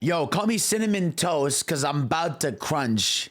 Yo, call me Cinnamon Toast because I'm about to crunch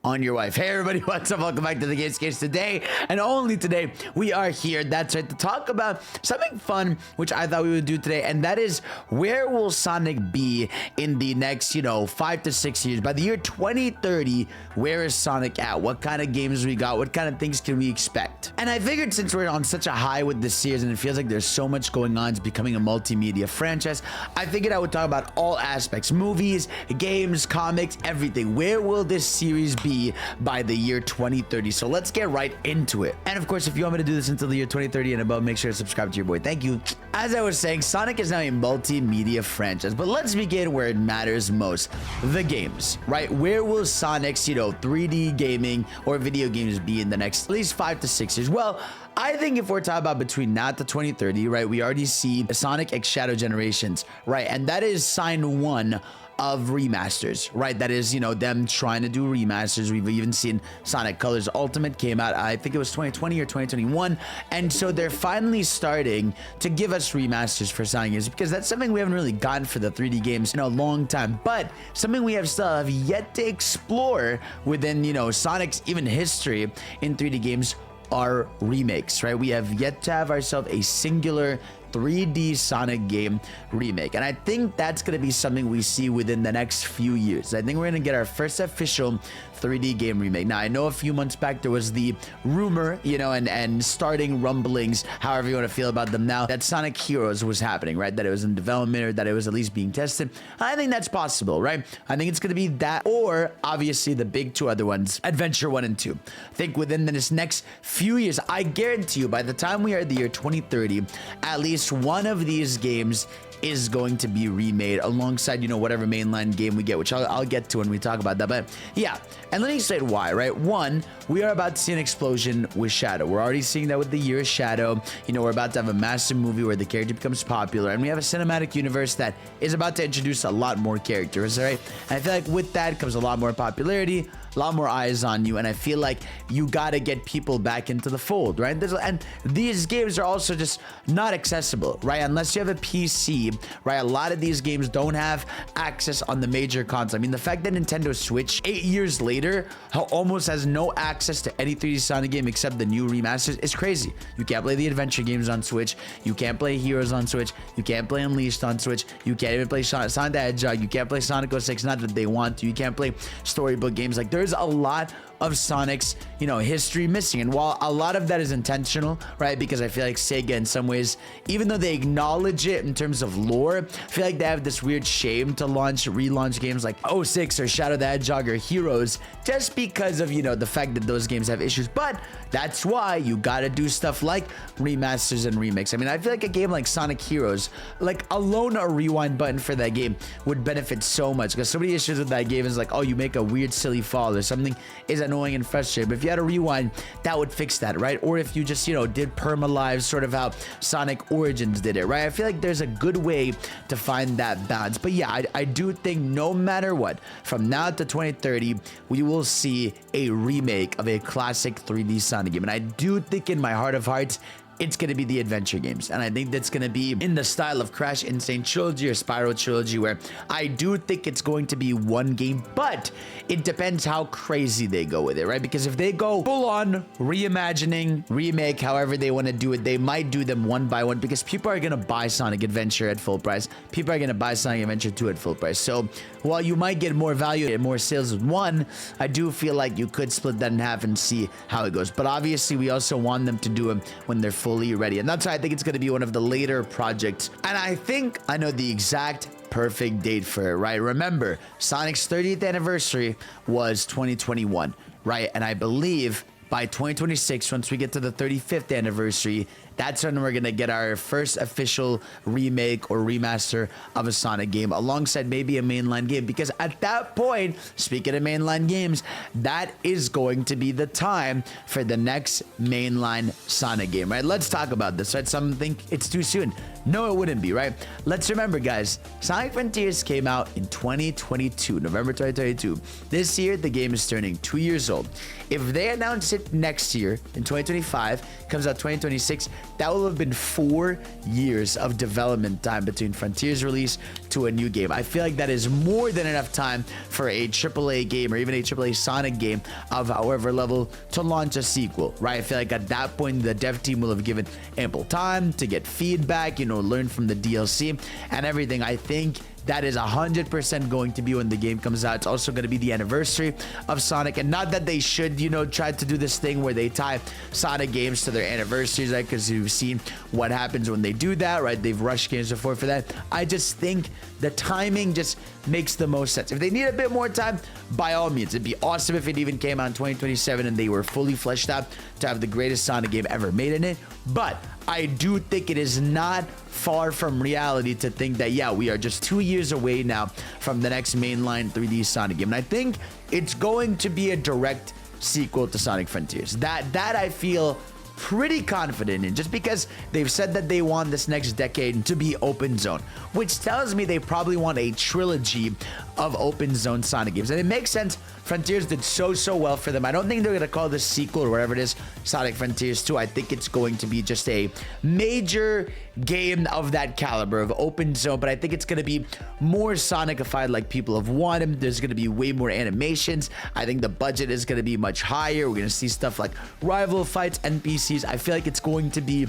on your wife. Hey everybody, what's up? Welcome back to the Games Case. Today, and only today, we are here, that's right, to talk about something fun, which I thought we would do today, and that is, where will Sonic be in the next, 5 to 6 years? By the year 2030, where is Sonic at? What kind of games we got? What kind of things can we expect? And I figured since we're on such a high with this series, and it feels like there's so much going on, it's becoming a multimedia franchise, I figured I would talk about all aspects, movies, games, comics, everything. Where will this series be by the year 2030? So let's get right into it. And of course, if you want me to do this until the year 2030 and above, make sure to subscribe to your boy. Thank you. As I was saying, Sonic is now a multimedia franchise, but let's begin where it matters most, the games, right? Where will Sonic's 3D gaming or video games be in the next at least 5 to 6 years? Well, I think if we're talking about between now to 2030, right, we already see Sonic X Shadow Generations, right? And that is sign one of remasters, right? That is, them trying to do remasters. We've even seen Sonic Colors Ultimate came out, I think it was 2020 or 2021. And so they're finally starting to give us remasters for Sonic games, because that's something we haven't really gotten for the 3D games in a long time, but something we still have yet to explore within, Sonic's even history in 3D games are remakes, right? We have yet to have ourselves a singular 3D Sonic game remake, and I think that's going to be something we see within the next few years. I think we're going to get our first official 3D game remake. Now, I know a few months back there was the rumor, and starting rumblings, however you want to feel about them now, that Sonic Heroes was happening, right? That it was in development, or that it was at least being tested. I think that's possible, right? I think it's going to be that, or obviously the big two other ones, Adventure 1 and 2. I think within this next few years, I guarantee you, by the time we are at the year 2030, at least one of these games is going to be remade alongside, whatever mainline game we get, which I'll get to when we talk about that. But yeah, and let me say why, right? One, we are about to see an explosion with Shadow. We're already seeing that with the year of Shadow. We're about to have a massive movie where the character becomes popular, and we have a cinematic universe that is about to introduce a lot more characters, right? And I feel like with that comes a lot more popularity, a lot more eyes on you, and I feel like you gotta get people back into the fold, right? And these games are also just not accessible, right? Unless you have a PC, right? A lot of these games don't have access on the major consoles. I mean, the fact that Nintendo Switch 8 years later almost has no access to any 3D Sonic game except the new remasters is crazy. You can't play the adventure games on Switch. You can't play Heroes on Switch. You can't play Unleashed on Switch. You can't even play Sonic the Hedgehog. You can't play Sonic 06, not that they want to. You can't play storybook games. Like, there's a lot of Sonic's, history missing. And while a lot of that is intentional, right? Because I feel like Sega, in some ways, even though they acknowledge it in terms of lore, I feel like they have this weird shame to relaunch games like 06 or Shadow the Hedgehog or Heroes, just because of, the fact that those games have issues. But that's why you gotta do stuff like remasters and remakes. I mean, I feel like a game like Sonic Heroes, like alone a rewind button for that game would benefit so much, because so many issues with that game is like, oh, you make a weird silly fall or something is annoying and frustrating. But if you had a rewind, that would fix that, right? Or if you just, did perma-live, sort of how Sonic Origins did it, right? I feel like there's a good way to find that balance. But yeah, I do think no matter what, from now to 2030, we will see a remake of a classic 3D Sonic game. And I do think in my heart of hearts, it's going to be the adventure games. And I think that's going to be in the style of Crash Insane Trilogy or Spyro Trilogy, where I do think it's going to be one game, but it depends how crazy they go with it, right? Because if they go full on reimagining, remake, however they want to do it, they might do them one by one, because people are going to buy Sonic Adventure at full price. People are going to buy Sonic Adventure 2 at full price. So while you might get more value and more sales with one, I do feel like you could split that in half and see how it goes. But obviously, we also want them to do them when they're fully ready. And that's why I think it's going to be one of the later projects. And I think I know the exact perfect date for it, right? Remember, Sonic's 30th anniversary was 2021, right? And I believe by 2026, once we get to the 35th anniversary, that's when we're gonna get our first official remake or remaster of a Sonic game, alongside maybe a mainline game. Because at that point, speaking of mainline games, that is going to be the time for the next mainline Sonic game, right? Let's talk about this, right? Some think it's too soon. No, it wouldn't be, right? Let's remember, guys, Sonic Frontiers came out in 2022, November 2022. This year, the game is turning 2 years old. If they announce it next year, in 2025, comes out 2026, that will have been 4 years of development time between Frontiers release to a new game. I feel like that is more than enough time for a AAA game or even a AAA Sonic game of however level to launch a sequel, right? I feel like at that point, the dev team will have given ample time to get feedback, you know, learn from the DLC and everything. I think that is 100% going to be when the game comes out. It's also going to be the anniversary of Sonic, and not that they should, you know, try to do this thing where they tie Sonic games to their anniversaries, right? Because you've seen what happens when they do that, right? They've rushed games before for that. I just think the timing just makes the most sense. If they need a bit more time, by all means, it'd be awesome if it even came out in 2027 and they were fully fleshed out to have the greatest Sonic game ever made in it. But I do think it is not far from reality to think that, yeah, we are just 2 years away now from the next mainline 3D Sonic game. And I think it's going to be a direct sequel to Sonic Frontiers. That I feel pretty confident in, just because they've said that they want this next decade to be open zone, which tells me they probably want a trilogy of open zone Sonic games. And it makes sense. Frontiers did so well for them. I don't think they're going to call this sequel or whatever it is Sonic Frontiers 2. I think it's going to be just a major game of that caliber of open zone, but I think it's going to be more Sonicified like people have wanted. There's going to be way more animations. I think the budget is going to be much higher. We're going to see stuff like rival fights, NPCs. I feel like it's going to be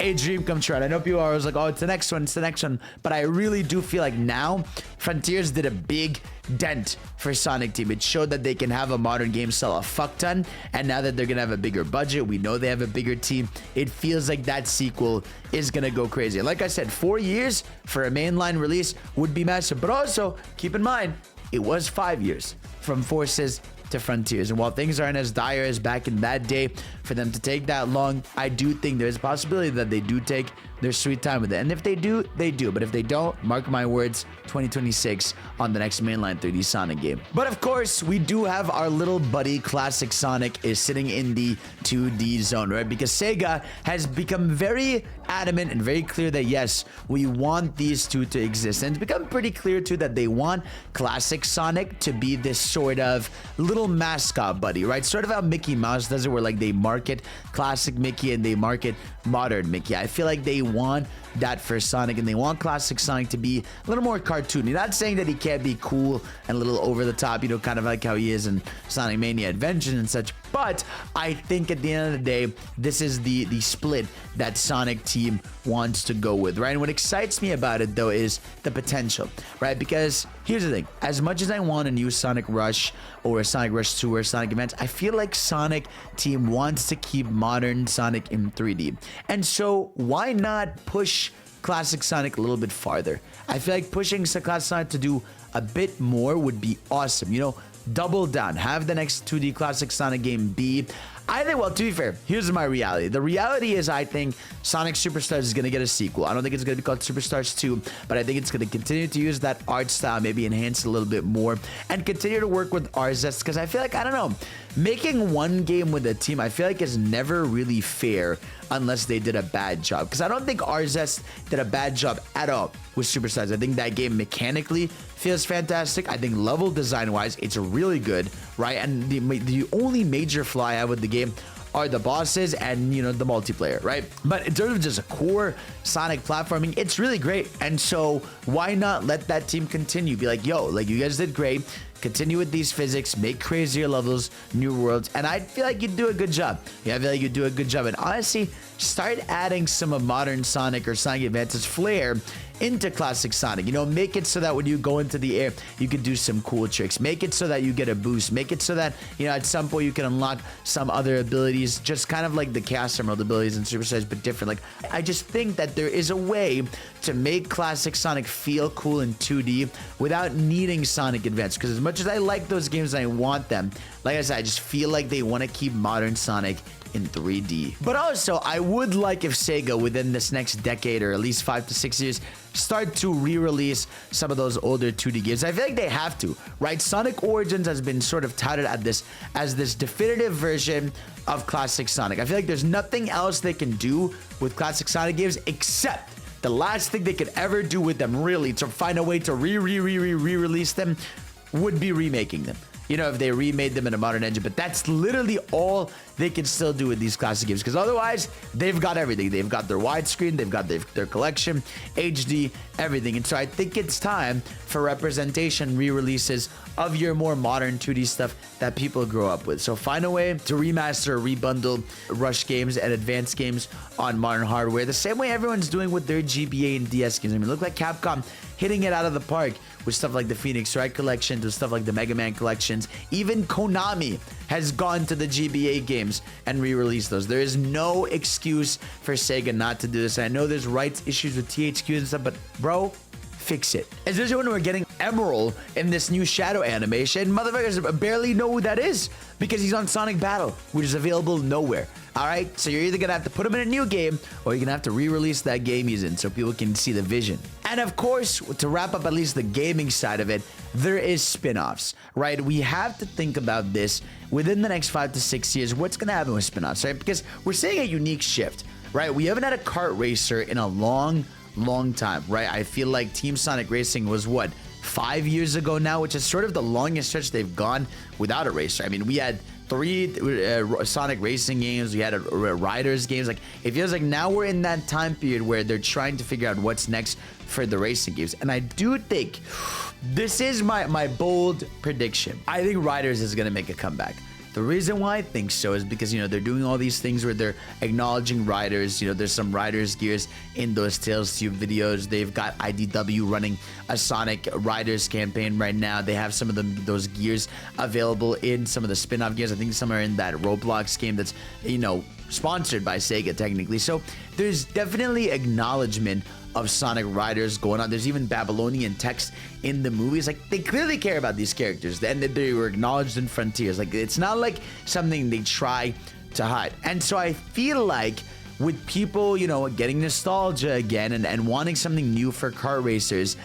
a dream come true. And I know people are always like, oh, it's the next one, but I really do feel like now Frontiers did a big dent for Sonic Team. It showed that they can have a modern game sell a fuck ton, and now that they're gonna have a bigger budget, we know they have a bigger team, it feels like that sequel is gonna go crazy. And like I said, 4 years for a mainline release would be massive, but also keep in mind it was 5 years from Forces to Frontiers. And while things aren't as dire as back in that day, for them to take that long, I do think there's a possibility that they do take their sweet time with it. And if they do, they do. But if they don't, mark my words, 2026 on the next mainline 3D Sonic game. But of course, we do have our little buddy Classic Sonic is sitting in the 2D zone, right? Because Sega has become very adamant and very clear that yes, we want these two to exist. And it's become pretty clear too that they want Classic Sonic to be this sort of little mascot buddy, right? Sort of how Mickey Mouse does it, where like they market Classic Mickey and they market modern Mickey. I feel like they want that for Sonic, and they want Classic Sonic to be a little more cartoony. Not saying that he can't be cool and a little over the top, you know, kind of like how he is in Sonic Mania Adventures and such, but I think at the end of the day, this is the split that Sonic Team wants to go with, right? And what excites me about it though is the potential, right? Because here's the thing, as much as I want a new Sonic Rush or Sonic Rush 2 or Sonic Advance, I feel like Sonic Team wants to keep modern Sonic in 3D. And so why not push Classic Sonic a little bit farther? I feel like pushing Classic Sonic to do a bit more would be awesome. You know, double down, have the next 2D Classic Sonic game be, I think, well, to be fair, here's my reality. The reality is I think Sonic Superstars is going to get a sequel. I don't think it's going to be called Superstars 2, but I think it's going to continue to use that art style, maybe enhance it a little bit more, and continue to work with RZest, because I feel like, I don't know, making one game with a team, I feel like is never really fair unless they did a bad job, because I don't think RZest did a bad job at all with Superstars. I think that game mechanically feels fantastic. I think level design wise, it's really good, right? And the only major flaw I have with the game are the bosses and, you know, the multiplayer, right? But in terms of just a core Sonic platforming, it's really great. And so why not let that team continue? Be like, yo, like, you guys did great. Continue with these physics, make crazier levels, new worlds, and I feel like you'd do a good job. Yeah, I feel like you'd do a good job. And honestly, start adding some of modern Sonic or Sonic Advance's flair into Classic Sonic. You know, make it so that when you go into the air, you can do some cool tricks. Make it so that you get a boost. Make it so that, you know, at some point you can unlock some other abilities, just kind of like the Chaos Emerald abilities in Superstars, but different. Like, I just think that there is a way to make Classic Sonic feel cool in 2D without needing Sonic Advance. Because as much as I like those games and I want them, like I said, I just feel like they want to keep modern Sonic in 3D. But also, I would like if Sega within this next decade, or at least 5 to 6 years, start to re-release some of those older 2D games. I feel like they have to, right? Sonic Origins has been sort of touted at this as this definitive version of Classic Sonic. I feel like there's nothing else they can do with Classic Sonic games except the last thing they could ever do with them, really, to find a way to re-release them, would be remaking them. you know, if they remade them in a modern engine. But that's literally all they can still do with these classic games, because otherwise they've got everything. They've got their widescreen, they've got their collection, HD, everything. And so I think it's time for representation re-releases of your more modern 2D stuff that people grow up with. So find a way to remaster, rebundle Rush games and advanced games on modern hardware, the same way everyone's doing with their GBA and DS games. I mean, look like Capcom hitting it out of the park with stuff like the Phoenix Wright collection, to stuff like the Mega Man collections. Even Konami has gone to the GBA games and re-released those. There is no excuse for Sega not to do this. I know there's rights issues with THQ and stuff, but bro, fix it. Especially when we're getting Emerald in this new Shadow animation. Motherfuckers barely know who that is because he's on Sonic Battle, which is available nowhere. All right, so you're either gonna have to put him in a new game, or you're gonna have to re-release that game he's in so people can see the vision. And of course, to wrap up at least the gaming side of it, there is spin-offs, right? We have to think about this within the next 5 to 6 years. What's gonna happen with spin-offs, right? Because we're seeing a unique shift, right? We haven't had a kart racer in a long time, right? I feel like Team Sonic Racing was what, 5 years ago now, which is sort of the longest stretch they've gone without a racer. I mean, we had 3 Sonic Racing games, we had Riders games. Like, it feels like now we're in that time period where they're trying to figure out what's next for the racing games. And I do think this is my bold prediction. I think Riders is gonna make a comeback. The reason why I think so is because, you know, they're doing all these things where they're acknowledging riders. You know, there's some riders gears in those Tales Tube videos. They've got IDW running a Sonic Riders campaign right now. They have some of those gears available in some of the spin-off gears. I think some are in that Roblox game that's, you know, sponsored by Sega technically. So there's definitely acknowledgement of Sonic Riders going on. There's even Babylonian text in the movies. Like, they clearly care about these characters, and they were acknowledged in Frontiers. Like, it's not like something they try to hide. And so I feel like with people, you know, getting nostalgia again and wanting something new for car racers,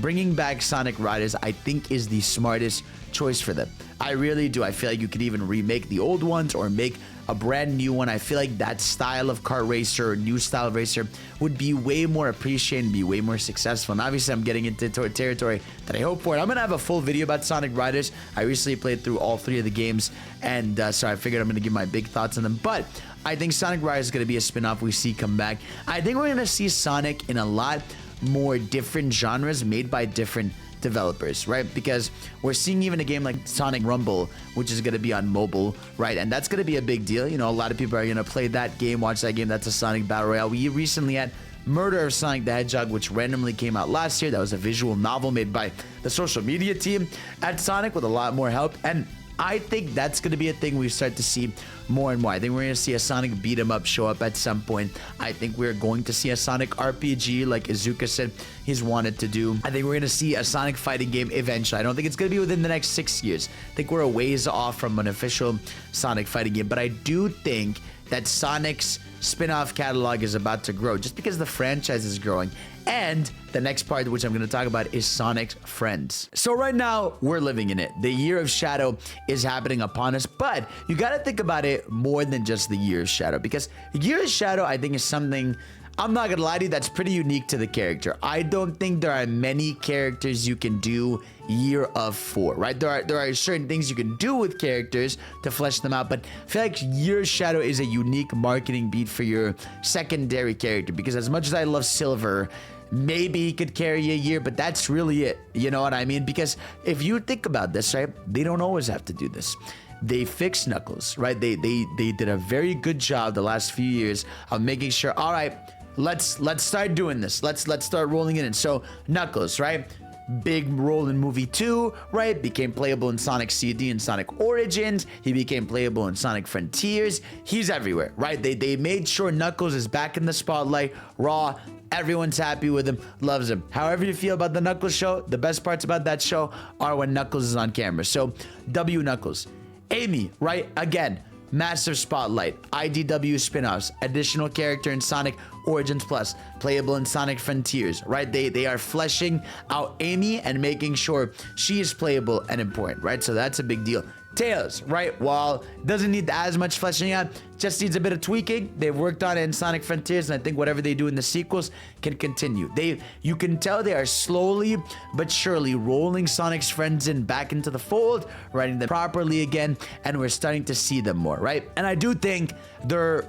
bringing back Sonic Riders, I think, is the smartest choice for them. I really do. I feel like you could even remake the old ones or make a brand new one. I feel like that style of car racer or new style of racer would be way more appreciated and be way more successful. And obviously I'm getting into territory that I hope for. I'm gonna have a full video about Sonic Riders. I recently played through all 3 of the games, and so I figured I'm gonna give my big thoughts on them. But I think Sonic Riders is gonna be a spin-off we see come back. I think we're gonna see Sonic in a lot more different genres made by different developers, right? Because we're seeing even a game like Sonic Rumble, which is going to be on mobile, right? And that's going to be a big deal. You know, a lot of people are going to play that game, watch that game. That's a Sonic Battle Royale. We recently had Murder of Sonic the Hedgehog, which randomly came out last year. That was a visual novel made by the social media team at Sonic with a lot more help. And I think that's going to be a thing we start to see more and more. I think we're going to see a Sonic beat 'em up show up at some point. I think we're going to see a Sonic RPG like Izuka said he's wanted to do. I think we're going to see a Sonic fighting game eventually. I don't think it's going to be within the next 6 years. I think we're a ways off from an official Sonic fighting game. But I do think that Sonic's spin-off catalog is about to grow just because the franchise is growing. And the next part, which I'm going to talk about, is Sonic's friends. So right now, we're living in it. The Year of Shadow is happening upon us, but you got to think about it more than just the Year of Shadow, because the Year of Shadow, I think, is something, I'm not going to lie to you, that's pretty unique to the character. I don't think there are many characters you can do Year of for, right? There are certain things you can do with characters to flesh them out, but I feel like Year of Shadow is a unique marketing beat for your secondary character, because as much as I love Silver, maybe he could carry a year, but that's really it. You know what I mean? Because if you think about this, right, they don't always have to do this. They fixed Knuckles, right? They did a very good job the last few years of making sure, all right, let's start doing this. Let's start rolling it in. So Knuckles, right? Big role in movie 2, right? Became playable in Sonic CD and Sonic Origins. He became playable in Sonic Frontiers. He's everywhere, right? They made sure Knuckles is back in the spotlight. Raw. Everyone's happy with him, loves him. However you feel about the Knuckles show, the best parts about that show are when Knuckles is on camera. So, W Knuckles. Amy, right? Again, massive spotlight. IDW spin-offs. Additional character in Sonic Origins Plus, playable in Sonic Frontiers, right? They are fleshing out Amy and making sure she is playable and important, right? So that's a big deal. Tails, right? While doesn't need as much fleshing out, just needs a bit of tweaking. They've worked on it in Sonic Frontiers, and I think whatever they do in the sequels can continue. You can tell they are slowly but surely rolling Sonic's friends back into the fold, writing them properly again, and we're starting to see them more, right? And I do think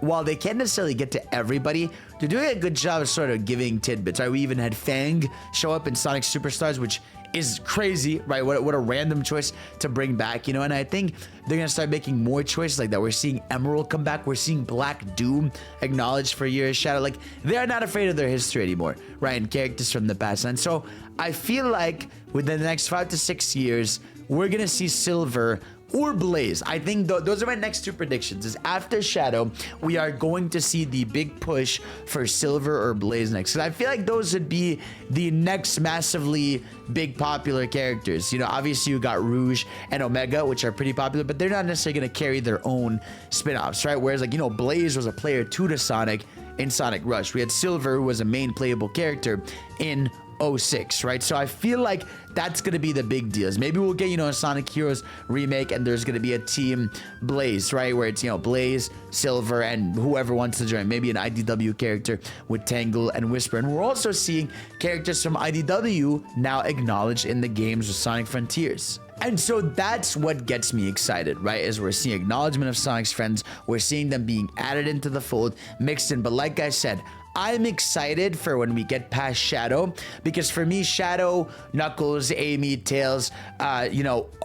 while they can't necessarily get to everybody, they're doing a good job of sort of giving tidbits, right? We even had Fang show up in Sonic Superstars, which is crazy, right? What a random choice to bring back, and I think they're gonna start making more choices like that. We're seeing Emerald come back, we're seeing Black Doom acknowledged for Year of Shadow. Like, they're not afraid of their history anymore, right? And characters from the past. And so I feel like within the next 5 to 6 years, we're gonna see Silver or Blaze. I think those are my next two predictions. Is after Shadow, we are going to see the big push for Silver or Blaze next. Because I feel like those would be the next massively big popular characters. Obviously you got Rouge and Omega, which are pretty popular, but they're not necessarily going to carry their own spin-offs, right? Whereas Blaze was a player 2 to Sonic in Sonic Rush. We had Silver, who was a main playable character in 06, right? So I feel like that's gonna be the big deals. Maybe we'll get a Sonic Heroes remake, and there's gonna be a team Blaze, right, where it's Blaze, Silver, and whoever wants to join. Maybe an IDW character with Tangle and Whisper. And we're also seeing characters from IDW now acknowledged in the games with Sonic Frontiers. And so that's what gets me excited, right? Is we're seeing acknowledgement of Sonic's friends, we're seeing them being added into the fold, mixed in. But like I said, I'm excited for when we get past Shadow, because for me, Shadow, Knuckles, Amy, Tails,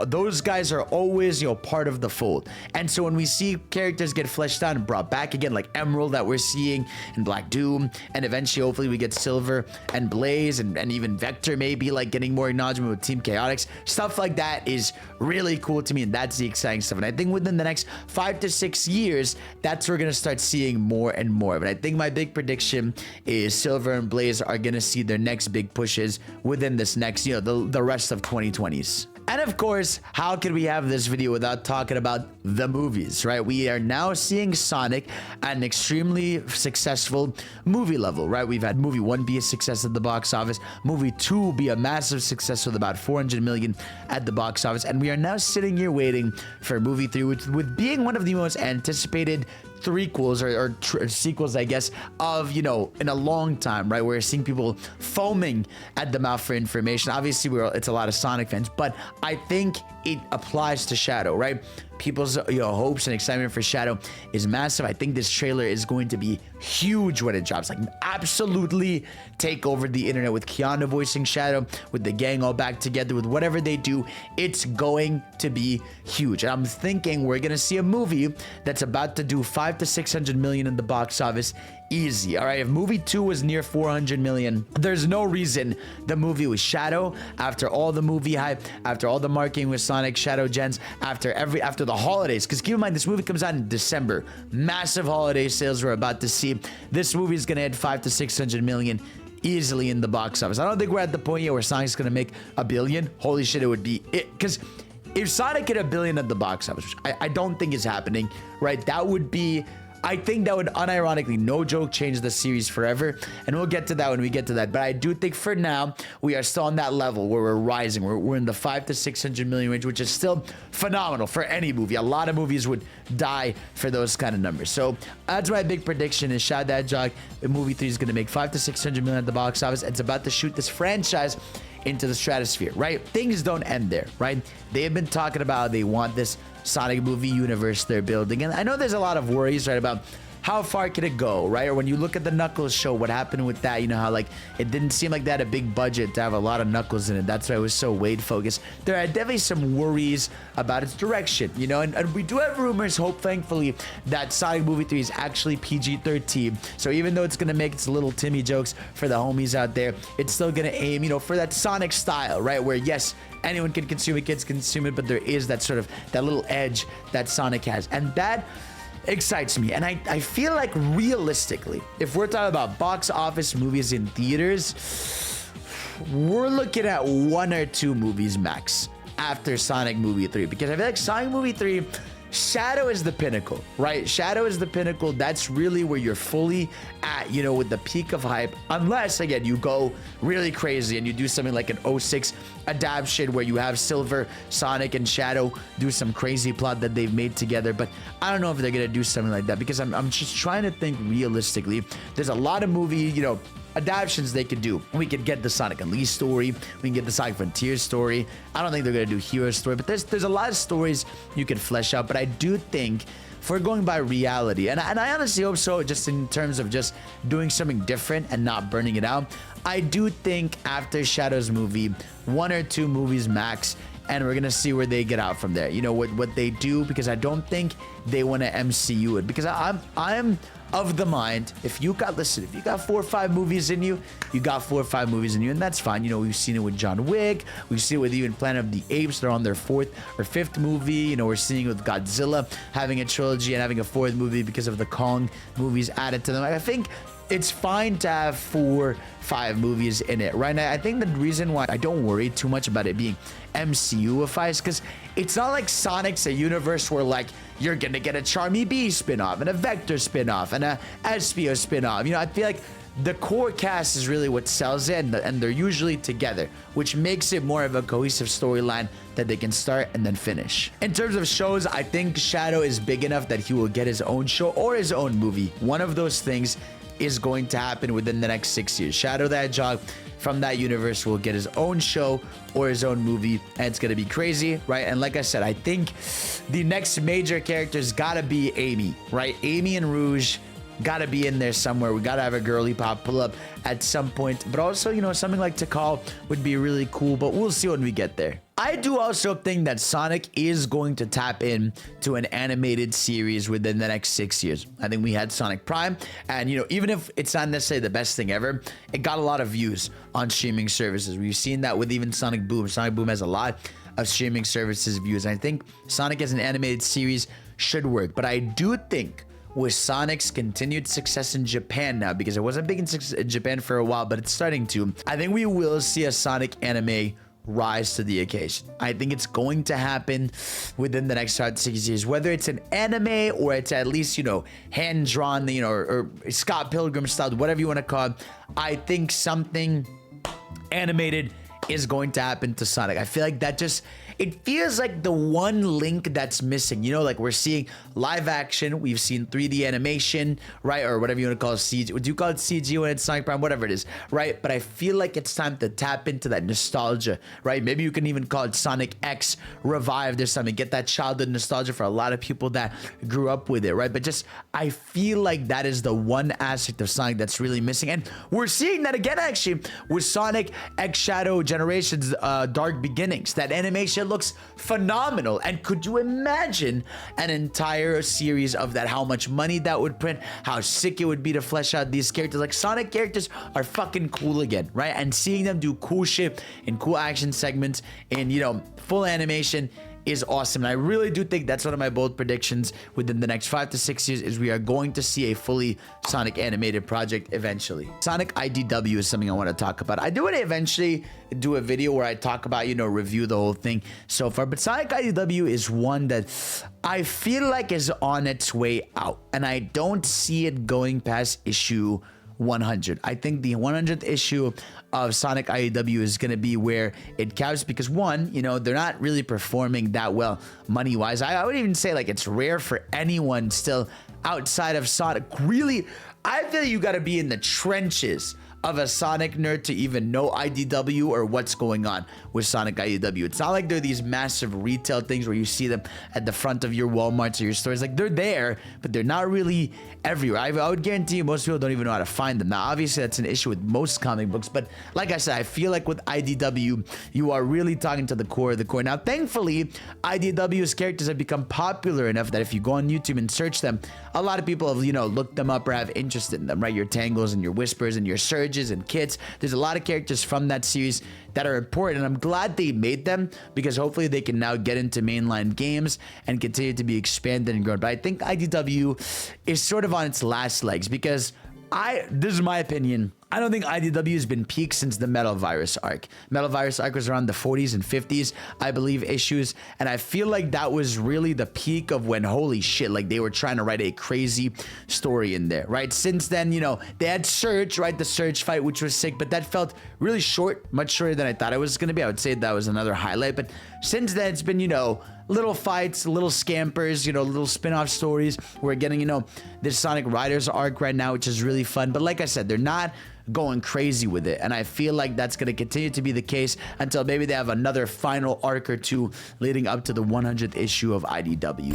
those guys are always, part of the fold. And so when we see characters get fleshed out and brought back again, like Emerald that we're seeing in Black Doom, and eventually, hopefully, we get Silver and Blaze and even Vector maybe, like getting more acknowledgement with Team Chaotix, stuff like that is really cool to me, and that's the exciting stuff. And I think within the next 5 to 6 years, that's where we're gonna start seeing more and more. But I think my big prediction is Silver and Blaze are gonna see their next big pushes within this next, the rest of 2020s. And of course, how could we have this video without talking about the movies, right? We are now seeing Sonic at an extremely successful movie level, right? We've had movie 1 be a success at the box office, movie 2 be a massive success with about 400 million at the box office, and we are now sitting here waiting for movie 3, with being one of the most anticipated threequels or sequels, I guess, of, in a long time, right? We're seeing people foaming at the mouth for information. Obviously, it's a lot of Sonic fans, but I think it applies to Shadow, right? People's hopes and excitement for Shadow is massive. I think this trailer is going to be huge when it drops, like absolutely take over the internet, with Keanu voicing Shadow, with the gang all back together, with whatever they do. It's going to be huge. And I'm thinking we're gonna see a movie that's about to do 500 to 600 million in the box office easy. All right, if movie 2 was near 400 million, there's no reason the movie with Shadow, after all the movie hype, after all the marketing with Sonic Shadow gens, after the holidays, because keep in mind this movie comes out in December, massive holiday sales we're about to see. This movie is gonna hit 500 to 600 million easily in the box office. I don't think we're at the point yet where Sonic's gonna make $1 billion. Holy shit, it would be it, because if Sonic hit $1 billion at the box office, which I don't think is happening, right? That would be, I think that would unironically, no joke, change the series forever. And we'll get to that when we get to that. But I do think for now, we are still on that level where we're rising. We're in the 500 to 600 million range, which is still phenomenal for any movie. A lot of movies would die for those kind of numbers. So that's my big prediction is Shadow the Hedgehog, movie 3 is going to make 500 to 600 million at the box office. It's about to shoot this franchise into the stratosphere, right? Things don't end there, right? They have been talking about how they want this Sonic movie universe they're building, and I know there's a lot of worries, right, about how far can it go, right? Or when you look at the Knuckles show, what happened with that, how like it didn't seem like they had a big budget to have a lot of Knuckles in it. That's why it was so Wade focused. There are definitely some worries about its direction, and we do have rumors, thankfully, that Sonic movie 3 is actually PG-13. So even though it's gonna make its little Timmy jokes for the homies out there, it's still gonna aim, for that Sonic style, right? Where yes, anyone can consume it, kids consume it, but there is that sort of that little edge that Sonic has, and that excites me. And I feel like realistically, if we're talking about box office movies in theaters, we're looking at 1 or 2 movies max after Sonic movie 3, because I feel like Sonic movie 3 Shadow is the pinnacle, right? Shadow is the pinnacle. That's really where you're fully at, you know, with the peak of hype. Unless, again, you go really crazy and you do something like an '06 adaptation where you have Silver, Sonic, and Shadow do some crazy plot that they've made together. But I don't know if they're going to do something like that, because I'm just trying to think realistically. There's a lot of movie, you know, adaptations they could do. We could get the Sonic Unleashed story. We can get the Sonic Frontiers story. I don't think they're gonna do Heroes story, but there's a lot of stories you can flesh out. But I do think, if we're going by reality, and I honestly hope so, just in terms of just doing something different and not burning it out, I do think after Shadow's movie, 1 or 2 movies max, and we're gonna see where they get out from there. You know what they do, because I don't think they want to MCU it, because I'm of the mind, if you got 4 or 5 movies in you, you got 4 or 5 movies in you, and that's fine. You know, we've seen it with John Wick, we've seen it with even Planet of the Apes. They're on their 4th or 5th movie. You know, we're seeing it with Godzilla having a trilogy and having a 4th movie because of the Kong movies added to them. I think it's fine to have 4, 5 movies in it, right? Now, I think the reason why I don't worry too much about it being MCU-ified is because it's not like Sonic's a universe where, like, you're gonna get a Charmy Bee spinoff and a Vector spinoff and a Espio spinoff. You know, I feel like the core cast is really what sells it, and they're usually together, which makes it more of a cohesive storyline that they can start and then finish. In terms of shows, I think Shadow is big enough that he will get his own show or his own movie. One of those things is going to happen within the next 6 years. Shadow the Hedgehog from that universe will get his own show or his own movie, and it's gonna be crazy, right? And like I said, I think the next major character's gotta be Amy, right? Amy and Rouge gotta be in there somewhere. We gotta have a girly pop pull up at some point, but also, you know, something like Tikal would be really cool, but we'll see when we get there. I do also think that Sonic is going to tap in to an animated series within the next 6 years. I think we had Sonic Prime, and, you know, even if it's not necessarily the best thing ever, it got a lot of views on streaming services. We've seen that with even Sonic Boom. Sonic Boom has a lot of streaming services views. I think Sonic as an animated series should work, but I do think with Sonic's continued success in Japan now, because it wasn't big in Japan for a while, but it's starting to, I think we will see a Sonic anime rise to the occasion. I think it's going to happen within the next 5 to 6 years, whether it's an anime or it's at least, you know, hand-drawn, you know, or Scott Pilgrim style, whatever you want to call it. I think something animated is going to happen to Sonic. I feel like that just, it feels like the one link that's missing. You know, like we're seeing live action, we've seen 3D animation, right? Or whatever you want to call it, CG. Would you call it CG when it's Sonic Prime? Whatever it is, right? But I feel like it's time to tap into that nostalgia, right? Maybe you can even call it Sonic X Revived or something. Get that childhood nostalgia for a lot of people that grew up with it, right? But just, I feel like that is the one aspect of Sonic that's really missing. And we're seeing that again, actually, with Sonic X Shadow Generations Dark Beginnings. That animation looks phenomenal, and could you imagine an entire series of that? How much money that would print, how sick it would be to flesh out these characters. Like, Sonic characters are fucking cool again, right? And seeing them do cool shit in cool action segments in, you know, full animation is awesome. And I really do think that's one of my bold predictions within the next 5 to 6 years, is we are going to see a fully Sonic animated project eventually. Sonic IDW is something I want to talk about. I do want to eventually do a video where I talk about, you know, review the whole thing so far, but Sonic IDW is one that I feel like is on its way out, and I don't see it going past issue 100. I think the 100th issue of Sonic IDW is going to be where it caps, because one, you know, they're not really performing that well money wise. I would even say, like, it's rare for anyone still outside of Sonic. Really, I feel you got to be in the trenches of a Sonic nerd to even know IDW or what's going on with Sonic IDW. It's not like they're these massive retail things where you see them at the front of your Walmarts or your stores. Like, they're there, but they're not really everywhere. I would guarantee you most people don't even know how to find them. Now, obviously, that's an issue with most comic books, but like I said, I feel like with IDW, you are really talking to the core of the core. Now, thankfully, IDW's characters have become popular enough that if you go on YouTube and search them, a lot of people have, you know, looked them up or have interest in them, right? Your Tangles and your Whispers and your Surges and Kits. There's a lot of characters from that series that are important, and I'm glad they made them, because hopefully they can now get into mainline games and continue to be expanded and grown. But I think IDW is sort of on its last legs, because this is my opinion, I don't think IDW has been peaked since the Metal Virus arc. Metal Virus arc was around the 40s and 50s, I believe, issues. And I feel like that was really the peak of when, holy shit, like they were trying to write a crazy story in there, right? Since then, you know, they had Surge, right? The Surge fight, which was sick, but that felt really short, much shorter than I thought it was going to be. I would say that was another highlight. But since then, it's been, you know, little fights, little scampers, you know, little spin-off stories. We're getting, you know, this Sonic Riders arc right now, which is really fun. But like I said, they're not going crazy with it, and I feel like that's going to continue to be the case until maybe they have another final arc or two leading up to the 100th issue of IDW.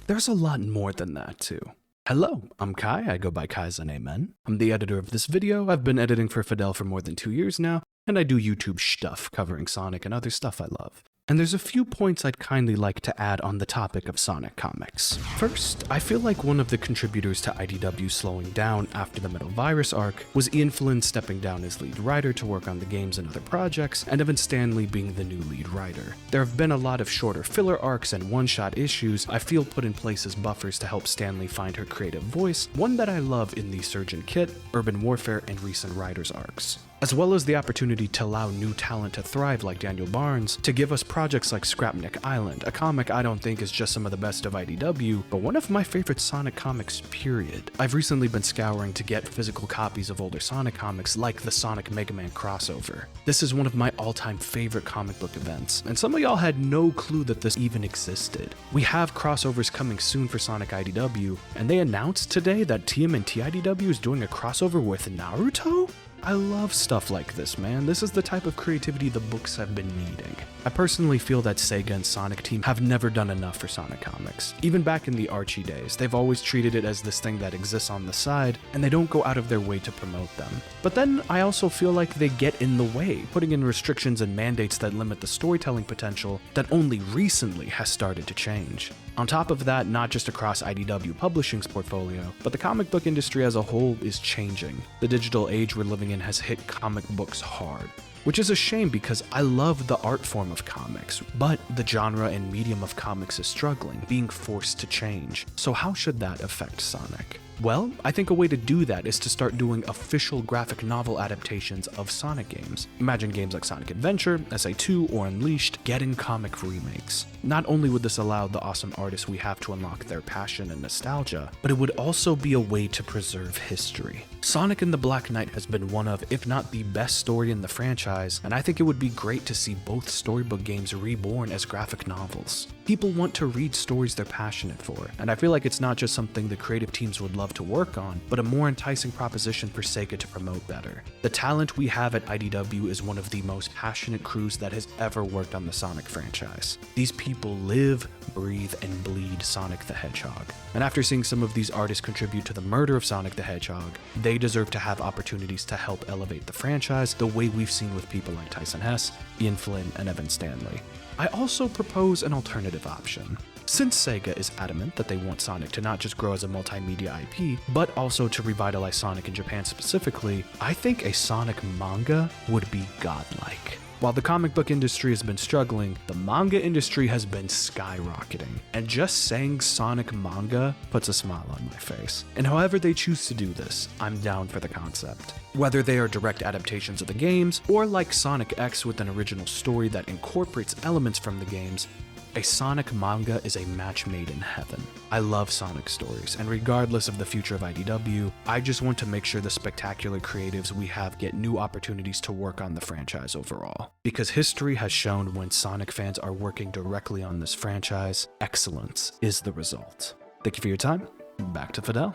There's a lot more than that too. Hello, I'm Kai. I go by Kaizen Amen. I'm the editor of this video. I've been editing for Fidel for more than 2 years now, and I do YouTube stuff covering Sonic and other stuff I love. And there's a few points I'd kindly like to add on the topic of Sonic comics. First, I feel like one of the contributors to IDW slowing down after the Metal Virus arc was Ian Flynn stepping down as lead writer to work on the games and other projects, and Evan Stanley being the new lead writer. There have been a lot of shorter filler arcs and one-shot issues I feel put in place as buffers to help Stanley find her creative voice, one that I love in the Surgeon Kit, Urban Warfare, and recent Writers arcs. As well as the opportunity to allow new talent to thrive like Daniel Barnes, to give us projects like Scrapnik Island, a comic I don't think is just some of the best of IDW, but one of my favorite Sonic comics, period. I've recently been scouring to get physical copies of older Sonic comics like the Sonic Mega Man crossover. This is one of my all-time favorite comic book events, and some of y'all had no clue that this even existed. We have crossovers coming soon for Sonic IDW, and they announced today that TMNT IDW is doing a crossover with Naruto? I love stuff like this, man. This is the type of creativity the books have been needing. I personally feel that Sega and Sonic Team have never done enough for Sonic comics. Even back in the Archie days, they've always treated it as this thing that exists on the side, and they don't go out of their way to promote them. But then I also feel like they get in the way, putting in restrictions and mandates that limit the storytelling potential that only recently has started to change. On top of that, not just across IDW Publishing's portfolio, but the comic book industry as a whole is changing. The digital age we're living in has hit comic books hard, which is a shame because I love the art form of comics, but the genre and medium of comics is struggling, being forced to change. So how should that affect Sonic? Well, I think a way to do that is to start doing official graphic novel adaptations of Sonic games. Imagine games like Sonic Adventure, SA2, or Unleashed getting comic remakes. Not only would this allow the awesome artists we have to unlock their passion and nostalgia, but it would also be a way to preserve history. Sonic and the Black Knight has been one of, if not the best story in the franchise, and I think it would be great to see both storybook games reborn as graphic novels. People want to read stories they're passionate for, and I feel like it's not just something the creative teams would love to work on, but a more enticing proposition for Sega to promote better. The talent we have at IDW is one of the most passionate crews that has ever worked on the Sonic franchise. These people live, breathe, and bleed Sonic the Hedgehog. And after seeing some of these artists contribute to the murder of Sonic the Hedgehog, they deserve to have opportunities to help elevate the franchise the way we've seen with people like Tyson Hesse, Ian Flynn, and Evan Stanley. I also propose an alternative option. Since Sega is adamant that they want Sonic to not just grow as a multimedia IP, but also to revitalize Sonic in Japan specifically, I think a Sonic manga would be godlike. While the comic book industry has been struggling, the manga industry has been skyrocketing, and just saying Sonic manga puts a smile on my face. And however they choose to do this, I'm down for the concept. Whether they are direct adaptations of the games, or like Sonic X with an original story that incorporates elements from the games, a Sonic manga is a match made in heaven. I love Sonic stories, and regardless of the future of IDW, I just want to make sure the spectacular creatives we have get new opportunities to work on the franchise overall. Because history has shown when Sonic fans are working directly on this franchise, excellence is the result. Thank you for your time. Back to Fidel.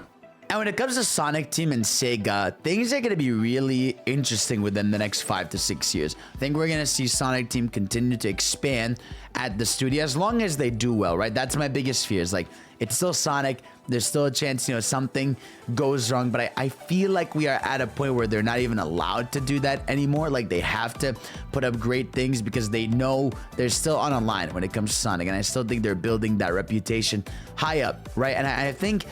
And when it comes to Sonic Team and Sega, things are going to be really interesting within the next 5 to 6 years. I think we're going to see Sonic Team continue to expand at the studio as long as they do well, right? That's my biggest fear is like, it's still Sonic. There's still a chance, you know, something goes wrong. But I feel like we are at a point where they're not even allowed to do that anymore. Like they have to put up great things because they know they're still on a line when it comes to Sonic. And I still think they're building that reputation high up, right? And I think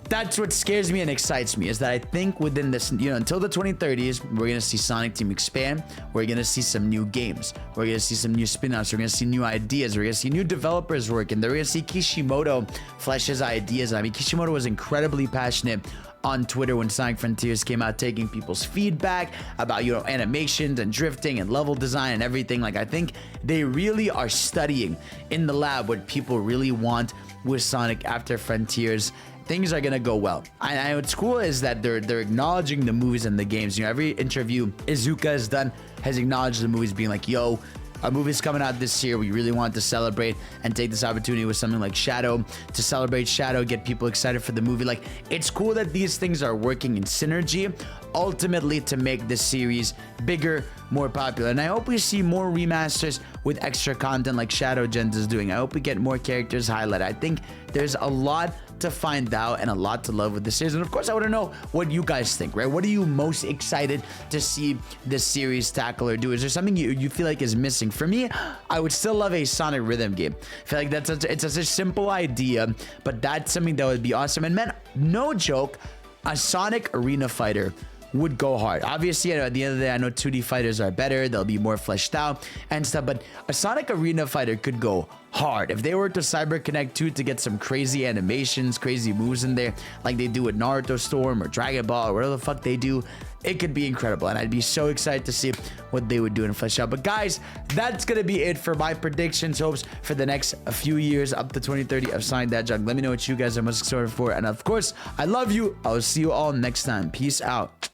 that's what scares me and excites me, is that I think within this, until the 2030s, we're gonna see Sonic Team expand. We're gonna see some new games. We're gonna see some new spin-offs. We're gonna see new ideas. We're gonna see new developers working. They're gonna see Kishimoto flesh his ideas. I mean, Kishimoto was incredibly passionate on Twitter when Sonic Frontiers came out, taking people's feedback about, animations and drifting and level design and everything. Like, I think they really are studying in the lab what people really want with Sonic after Frontiers. Things are gonna go well. I what's cool is that they're acknowledging the movies and the games. Every interview Izuka has done has acknowledged the movies, being like, yo, our movie's coming out this year. We really want to celebrate and take this opportunity with something like Shadow to celebrate Shadow, get people excited for the movie. Like, it's cool that these things are working in synergy, ultimately to make this series bigger, more popular. And I hope we see more remasters with extra content like Shadow Gens is doing. I hope we get more characters highlighted. I think there's a lot to find out and a lot to love with this series. And of course, I want to know what you guys think, right? What are you most excited to see this series tackle or do? Is there something you feel like is missing? For me, I would still love a Sonic rhythm game. I feel like it's such a simple idea, but that's something that would be awesome. And man, no joke, a Sonic Arena Fighter would go hard. Obviously, at the end of the day, I know 2D fighters are better. They'll be more fleshed out and stuff, but a Sonic Arena Fighter could go hard. If they were to Cyber Connect 2 to get some crazy animations, crazy moves in there, like they do with Naruto Storm or Dragon Ball or whatever the fuck they do, it could be incredible. And I'd be so excited to see what they would do and flesh out. But guys, that's gonna be it for my predictions, hopes for the next few years up to 2030 of Sonic the Hedgehog. Let me know what you guys are most excited for. And of course, I love you. I'll see you all next time. Peace out.